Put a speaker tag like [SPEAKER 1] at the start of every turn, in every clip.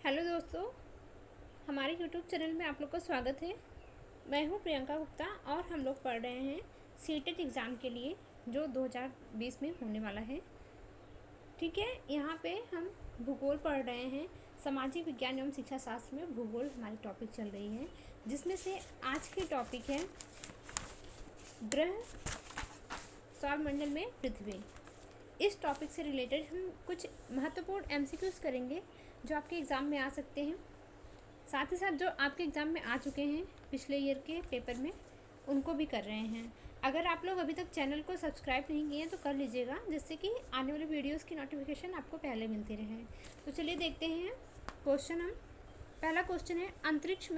[SPEAKER 1] Hello दोस्तों, हमारे YouTube channel में आप लोग का स्वागत है। मैं हूं प्रियंका गुप्ता और हम लोग पढ़ रहे हैं सीटेट एग्ज़ाम के लिए जो 2020 में होने वाला है। ठीक है, यहाँ पे हम भूगोल पढ़ रहे हैं। सामाजिक विज्ञान एवं शिक्षा शास्त्र में भूगोल हमारी टॉपिक चल रही है, जिसमें से आज की टॉपिक है ग्रह सौरमंडल में पृथ्वी। इस टॉपिक से रिलेटेड हम कुछ महत्वपूर्ण एमसीक्यूज करेंगे जो आपके एग्ज़ाम में आ सकते हैं। साथ ही साथ जो आपके एग्ज़ाम में आ चुके हैं पिछले ईयर के पेपर में, उनको भी कर रहे हैं। अगर आप लोग अभी तक चैनल को सब्सक्राइब नहीं किए हैं तो कर लीजिएगा, जिससे कि आने वाले वीडियोस की नोटिफिकेशन आपको पहले मिलती रहे। तो चलिए देखते हैं क्वेश्चन। हम पहला क्वेश्चन है, अंतरिक्ष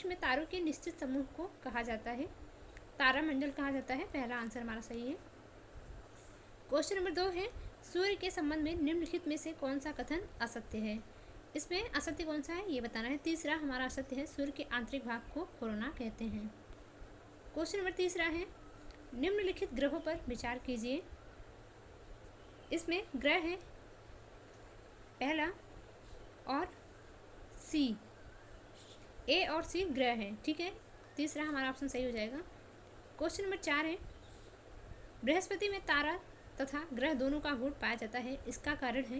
[SPEAKER 1] में तारों के निश्चित समूह को कहा जाता है, तारामंडल कहा जाता है। पहला आंसर हमारा सही है। क्वेश्चन नंबर 2 है, सूर्य के संबंध में निम्नलिखित में से कौन सा कथन असत्य है। इसमें असत्य कौन सा है ये बताना है। तीसरा हमारा असत्य है, सूर्य के आंतरिक भाग को कोरोना कहते हैं। क्वेश्चन नंबर तीसरा है, निम्नलिखित ग्रहों पर विचार कीजिए। इसमें ग्रह है पहला और सी, ए और सी ग्रह है। ठीक है, तीसरा हमारा ऑप्शन सही हो जाएगा। क्वेश्चन नंबर 4 है, बृहस्पति में तारा तथा ग्रह दोनों का गुण पाया जाता है, इसका कारण है।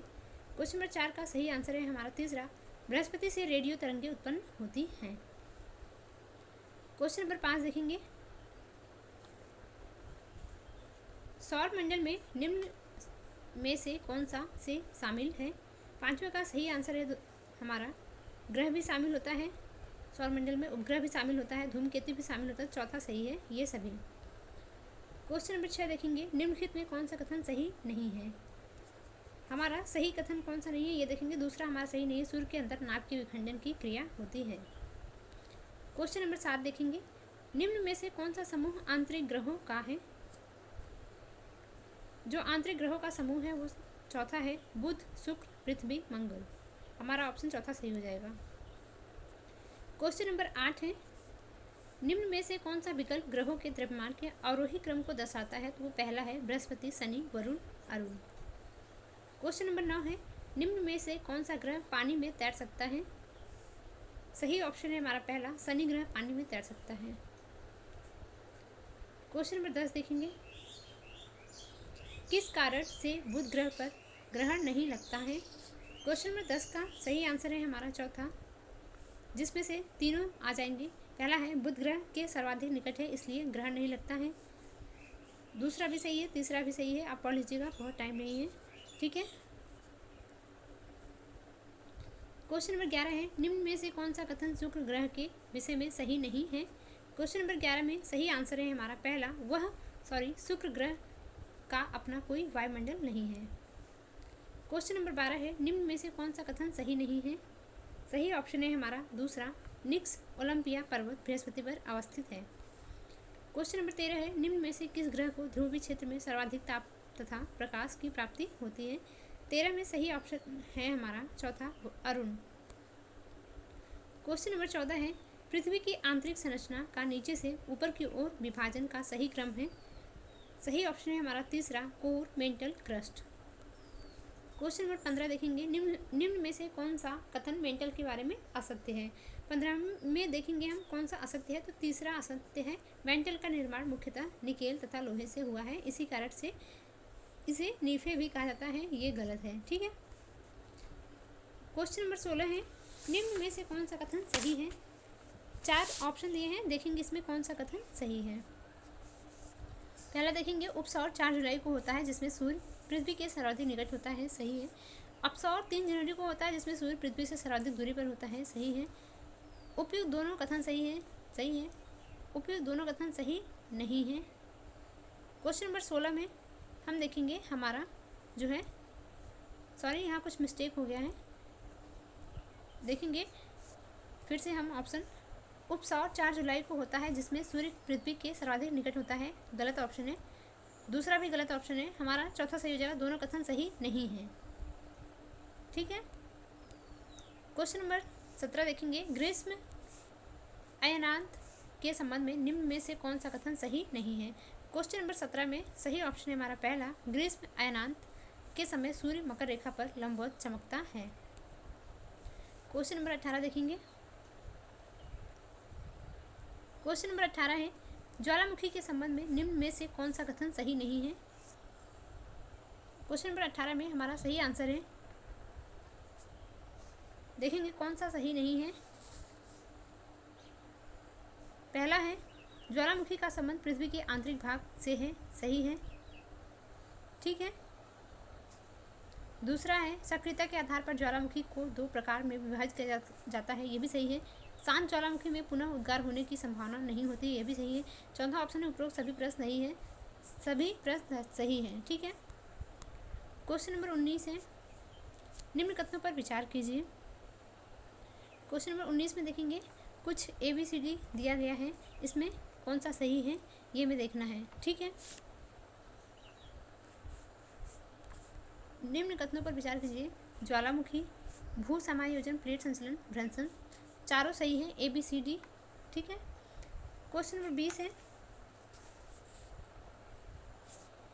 [SPEAKER 1] क्वेश्चन नंबर 4 का सही आंसर है हमारा तीसरा, बृहस्पति से रेडियो तरंगें उत्पन्न होती हैं। क्वेश्चन नंबर 5 देखेंगे, सौर मंडल में निम्न में से कौन सा से शामिल है। पांचवा का सही आंसर है हमारा, ग्रह भी शामिल होता है सौर मंडल में, उपग्रह भी शामिल होता है, धूमकेतु भी शामिल होता है। चौथा सही है ये सभी। क्वेश्चन नंबर 6 देखेंगे, निम्नलिखित में कौन सा कथन सही नहीं है। हमारा सही कथन कौन सा नहीं है ये देखेंगे। दूसरा हमारा सही नहीं है, सूर्य के अंदर नाभ के विखंडन की क्रिया होती है। क्वेश्चन नंबर 7 देखेंगे, निम्न में से कौन सा समूह आंतरिक ग्रहों का है। जो आंतरिक ग्रहों का समूह है वो चौथा है, बुध, शुक्र, पृथ्वी, मंगल। हमारा ऑप्शन चौथा सही हो जाएगा। क्वेश्चन नंबर 8 है, निम्न में से कौन सा विकल्प ग्रहों के द्रव्यमान के अवरोही क्रम को दर्शाता है। तो वो पहला है, बृहस्पति, शनि, वरुण, अरुण। क्वेश्चन नंबर 9 है, निम्न में से कौन सा ग्रह पानी में तैर सकता है। सही ऑप्शन है हमारा पहला, शनि ग्रह पानी में तैर सकता है। क्वेश्चन नंबर 10 देखेंगे, किस कारण से बुध ग्रह पर ग्रहण नहीं लगता है। क्वेश्चन नंबर 10 का सही आंसर है हमारा चौथा, जिसमें से तीनों आ जाएंगे। पहला है, बुध ग्रह के सर्वाधिक निकट है इसलिए ग्रहण नहीं लगता है। दूसरा भी सही है, तीसरा भी सही है, आप पढ़ लीजिएगा, बहुत टाइम नहीं है। ठीक है। क्वेश्चन नंबर 11 है, निम्न में से कौन सा कथन शुक्र ग्रह के विषय में सही नहीं है। क्वेश्चन नंबर 11 में सही आंसर है हमारा पहला, शुक्र ग्रह का अपना कोई वायुमंडल नहीं है। क्वेश्चन नंबर 12 है, निम्न में से कौन सा कथन सही नहीं है। सही ऑप्शन है हमारा दूसरा, निक्स ओलंपिया पर्वत बृहस्पति पर अवस्थित है। क्वेश्चन नंबर 13 है, निम्न में से किस ग्रह को ध्रुवीय क्षेत्र में सर्वाधिक ताप तथा प्रकाश की प्राप्ति होती है। 13 में सही ऑप्शन है हमारा चौथा, अरुण। क्वेश्चन नंबर 14 है, पृथ्वी की आंतरिक संरचना का नीचे से ऊपर की ओर विभाजन का सही क्रम है। सही ऑप्शन है हमारा तीसरा, core, mental, crust. Question number 15 देखेंगे, निम्न में से कौन सा कथन मेंटल के बारे में असत्य है। 15 में देखेंगे हम कौन सा असत्य है, तो तीसरा असत्य है, मेंटल का निर्माण मुख्यतः निकेल तथा लोहे से हुआ है, इसी कारण से इसे नीफे भी कहा जाता है, ये गलत है। ठीक है। क्वेश्चन नंबर 16 है, निम्न में से कौन सा कथन सही है। 4 ऑप्शन दिए हैं, देखेंगे इसमें कौन सा कथन सही है। पहला देखेंगे, उपसौर 4 जुलाई को होता है जिसमें सूर्य पृथ्वी के सर्वाधिक निकट होता है, सही है। अपसौर 3 जनवरी को होता है जिसमें सूर्य पृथ्वी से सर्वाधिक दूरी पर होता है, सही है। उपयुक्त दोनों कथन सही है, सही है। उपयुक्त दोनों कथन सही नहीं है। क्वेश्चन नंबर 16 में हम देखेंगे हमारा जो है, यहाँ कुछ मिस्टेक हो गया है, देखेंगे फिर से हम ऑप्शन, उपसौर 4 जुलाई को होता है जिसमें सूर्य पृथ्वी के सर्वाधिक निकट होता है, गलत ऑप्शन है। दूसरा भी गलत ऑप्शन है हमारा, चौथा सही हो जाएगा, दोनों कथन सही नहीं है। ठीक है। क्वेश्चन नंबर 17 देखेंगे, ग्रीष्म अयनांत के संबंध में निम्न में से कौन सा कथन सही नहीं है। क्वेश्चन नंबर 17 में सही ऑप्शन है हमारा पहला, ग्रीष्म अयनांत के समय सूर्य मकर रेखा पर लंबवत चमकता है। क्वेश्चन नंबर 18 देखेंगे। क्वेश्चन नंबर 18 है, ज्वालामुखी के संबंध में निम्न में से कौन सा कथन सही नहीं है। क्वेश्चन नंबर 18 में हमारा सही आंसर है, देखेंगे कौन सा सही नहीं है। पहला है, ज्वालामुखी का संबंध पृथ्वी के आंतरिक भाग से है, सही है, ठीक है। दूसरा है, सक्रियता के आधार पर ज्वालामुखी को दो प्रकार में विभाजित किया जाता है, ये भी सही है। शांत ज्वालामुखी में पुनः उद्गार होने की संभावना नहीं होती, ये भी सही है। चौथा ऑप्शन है, उपरोक्त सभी प्रश्न नहीं है, सभी प्रश्न सही हैं, ठीक है। क्वेश्चन नंबर 19 है, निम्न कथनों पर विचार कीजिए। क्वेश्चन नंबर 19 में देखेंगे कुछ ABCD दिया गया है, इसमें कौन सा सही है ये हमें देखना है, ठीक है। निम्न कथनों पर विचार कीजिए। ज्वालामुखी, भू समायोजन, प्लेट संचलन, भ्रंशन, चारों सही है, ABCD, ठीक है। क्वेश्चन नंबर 20 है,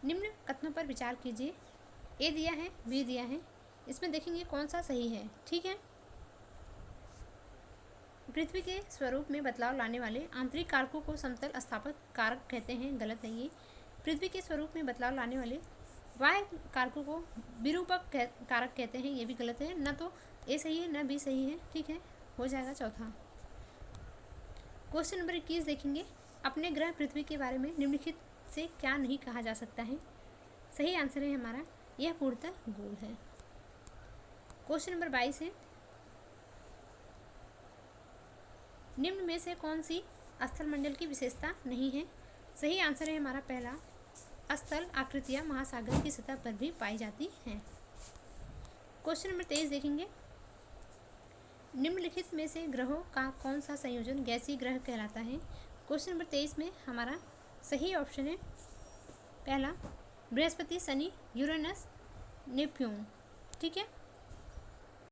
[SPEAKER 1] निम्न कथनों पर विचार कीजिए। A दिया है, B दिया है, इसमें देखेंगे कौन सा सही है, ठीक है। पृथ्वी के स्वरूप में बदलाव लाने वाले आंतरिक कारकों को समतल स्थापक कारक कहते हैं, गलत है ये। पृथ्वी के स्वरूप में बदलाव लाने वाले बाह्य कारकों को विरूपक कारक कहते हैं, ये भी गलत है। न तो A सही है न B सही है, ठीक है, हो जाएगा चौथा। क्वेश्चन नंबर 21 देखेंगे, अपने ग्रह पृथ्वी के बारे में निम्नलिखित से क्या नहीं कहा जा सकता है। सही आंसर है हमारा, यह पूर्णतः गोल है। क्वेश्चन नंबर 22 है, निम्न में से कौन सी स्थल मंडल की विशेषता नहीं है। सही आंसर है हमारा पहला, स्थल आकृतियां महासागर की सतह पर भी पाई जाती हैं। क्वेश्चन नंबर 23 देखेंगे, निम्नलिखित में से ग्रहों का कौन सा संयोजन गैसीय ग्रह कहलाता है। क्वेश्चन नंबर 23 में हमारा सही ऑप्शन है पहला, बृहस्पति, शनि, यूरेनस, नेपच्यून, ठीक है।